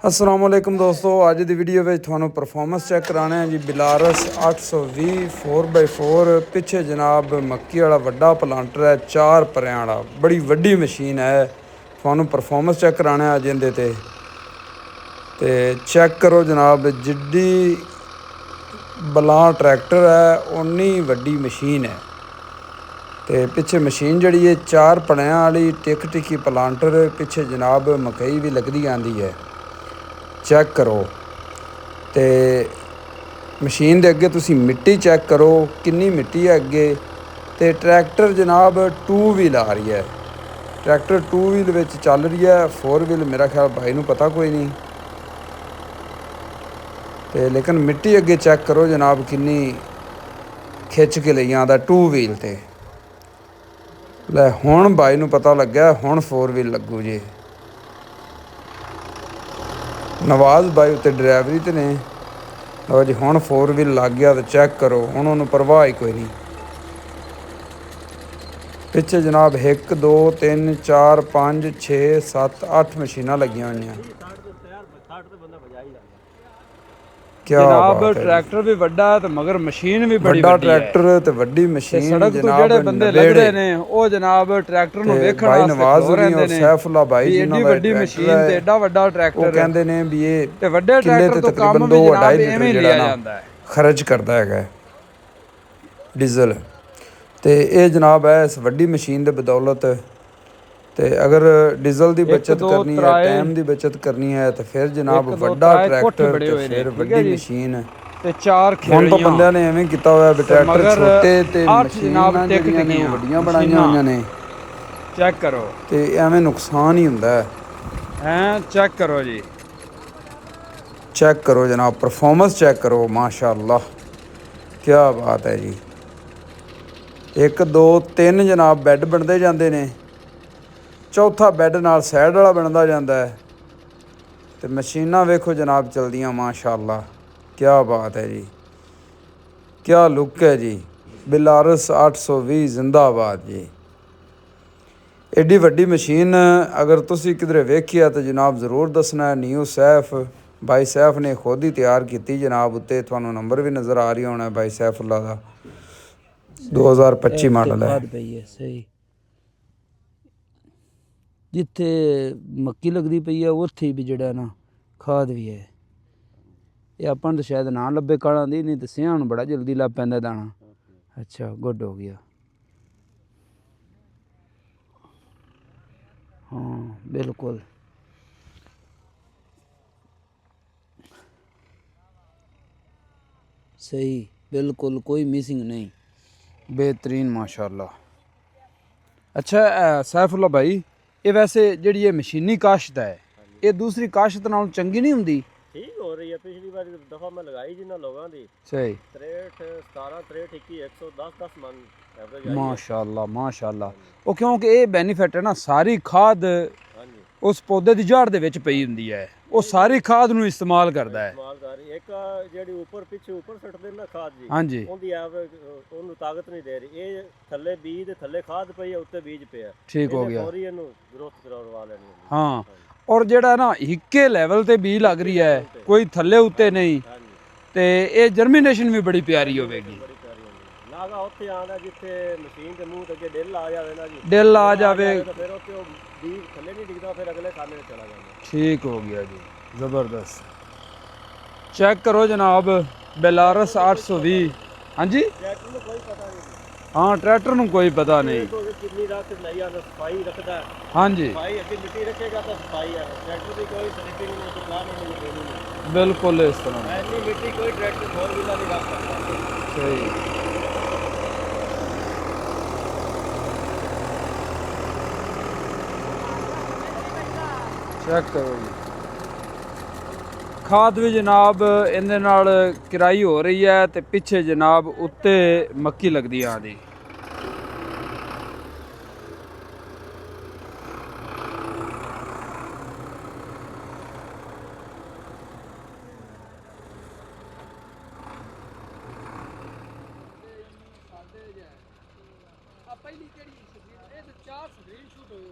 अस्सलाम वालेकुम दोस्तों, अज की वीडियो में थानू परफॉर्मेंस चेक कराने हैं जी। बिलारस 820 4x4 पिछे जनाब मक्की वाला वड्डा प्लांटर है, 4 परियां वाला, बड़ी वड्डी मशीन है। थानू परफॉर्मेंस चेक कराने अज इंदे ते चेक करो जनाब, जिड्डी बलां ट्रैक्टर है उन्नी वड्डी मशीन है। ते पिछे मशीन जड़ी है 4 पड़ियां वाली टिक टिकी प्लांटर, पिछे जनाब मकई भी लगदी आंदी है। चेक करो तो मशीन के अगे तुसी मिट्टी चेक करो किन्नी मिट्टी है अगे। तो ट्रैक्टर जनाब 2 व्हील आ रही है, ट्रैक्टर 2 व्हील विच चल रही है। 4 व्हील मेरा ख्याल भाई नूं पता कोई नहीं। तो लेकिन मिट्टी अगे चेक करो जनाब किन्नी खिच के ले आंदा 2 व्हील ते। लै हुण भाई नूं पता लग्या, हुण 4 व्हील लगू जी। नवाज भाई उत्ते ड्राइवरी ते ने। लो जी हुण 4 व्हील लग गया तो चेक करो, हुण उन्होंने परवाह ही कोई नहीं। पिछे जनाब 1 2 3 4 5 6 7 8 मशीनां लगियां हुई। क्या जनाब बात है जी, ट्रैक्टर भी वड्डा है तो मगर मशीन भी बड़ी वड्डा वड्डी है। ट्रैक्टर ते वड्डी ते मशीन सड़क तो जनाब जेड़े बंदे नवेड़े। लगदे ने ओ जनाब ट्रैक्टर ते नु वेखण भाई वास्ते नवाज खलो होरी रहंदे और ने सैफुल्ला भाई भी जिन्हों एडी का वड्डी ट्रैक्टर मशीन है, ते एडा वड्डा वो ट्रैक्टर कहते ने भी ये ते वड्डे किले ट्रैक्टर ते तो तकरीबन काम भी 2-2.5 जनाब लीटर एवें जिहड़ा लिया ना जांदा है। खर्च करता है डीजल। तो ये जनाब है इस वड्डी मशीन के बदौलत। तो अगर डीजल की 1 बचत 2 करनी है, त्राए टाइम की बचत करनी है, तो फिर जनाब 1 2 वड्डा त्राए कोठे ट्रैक्टर बड़े तो हुए ने, फिर ठीक है वड्डी जी। मशीन। ते 4 ਹੁਣ ਤਾਂ खेड़ियां ਬੰਦਿਆਂ ਨੇ ਐਵੇਂ ਕੀਤਾ ਹੋਇਆ ਵੀ ते ਟਰੈਕਟਰ मगर ਛੋਟੇ ਤੇ 8 जनाब ਮਸ਼ੀਨਾਂ टिक ਜਿਹੜੀਆਂ ਨੇ ਉਹ टिकियां ਵੱਡੀਆਂ ਬਣਾਈਆਂ मशीनां। ਹੋਈਆਂ ਨੇ। चेक करो ਤੇ ਐਵੇਂ ਨੁਕਸਾਨ ਹੀ ਹੁੰਦਾ ਹੈ। हैं, चेक करो जी। चेक करो जनाब, परफॉर्मेंस चेक करो, माशाअल्लाह क्या बात है जी। 1 2 3 जनाब बैड बनते जाते ने, चौथा बैड नाल साइड वाला बनता जाता है। तो मशीनां वेखो जनाब चलदियाँ, माशाअल्लाह क्या बात है जी, क्या लुक है जी। बिलारस 820 जिंदाबाद जी। एडी वड्डी मशीन अगर तुसी किधरे वेखी है तो जनाब ज़रूर दसना है। न्यू सैफ भाई सैफ ने खुद ही तैयार की जनाब। उत्ते थानू नंबर भी नज़र आ रही होना है भाई सैफुल्ला का। 2025 मॉडल है। खाद पई है सही, जिथे मक्की लगती पई है उत्थे भी जड़ा ना खाद भी है। ये अपन तो शायद ना लभे काला दी, नहीं तो सियाण बड़ा जल्दी लग पैंदा दाना। अच्छा गुड हो गया, हाँ बिल्कुल सही, बिल्कुल कोई मिसिंग नहीं, बेहतरीन माशाअल्लाह। अच्छा सैफुल्ला भाई, ये वैसे जी ये मशीनी काश्त है, ये दूसरी काश्त नालों चंगी नहीं होंदी? ठीक हो रही है। पिछली बार दफा मैं लगाई जिन्हों लोगों की सही 63 17 63 21 110 10 मन एवरेज आई है। माशाअल्लाह माशाअल्लाह। वो क्योंकि ये बेनीफिट है ना, सारी खाद हाँ जी उस पौधे की जड़ दे विच पई हुंदी है, वो सारी खाद नूं इस्तेमाल करदा है। इस्तेमाल कर रही एक जेडी ऊपर पीछे ऊपर सटदे ना खाद जी, हाँ जी उनकी एवरेज ओनू ताकत नहीं दे रही। ये थल्ले बीज ते थल्ले खाद पई है, उत्ते बीज पिया, ठीक हो गया। फौरी इनू ग्रोथ करवा लेनी है। हाँ, और जेड़ा ना हिक्के लैवल ते बीज लग रही है, कोई थल्ले उत्ते नहीं, हाँ जी ते ये जर्मीनेशन भी बड़ी प्यारी होगी। बड़ी प्यारी होंदी। नागा उत्थे आंदा जिथे मशीन के मुंह ते अगे डिल आ जावे ना जी, डिल आ जावे तो फिर उत्ते ओ बीज थल्ले नहीं डिगदा, फिर अगले खाने में चला जाता। ठीक हो गया जी, ज़बरदस्त। चेक करो जनाब, बिलारस 820। हाँ जी, ट्रैक्टर में कोई पता नहीं, हाँ ट्रैक्टर नूं कोई पता नहीं। कितनी रात नहीं आना, सफाई रखता है। हाँ जी सफाई अभी मिट्टी रखेगा तो सफाई है। ट्रैक्टर की कोई स्लिपिंग नहीं, सुखा नहीं, देनी नहीं। बिल्कुल इस तरह ऐसी मिट्टी कोई ट्रैक्टर 4 व्हीलर नहीं रख सकता। सही। चेक करो जी, खाद भी जनाब इहदे नाल किराई हो रही है, ते पिछे जनाब उत्ते मक्की लगदी आंदी। पहली केड़ी 4 स्क्रीन शूट होई।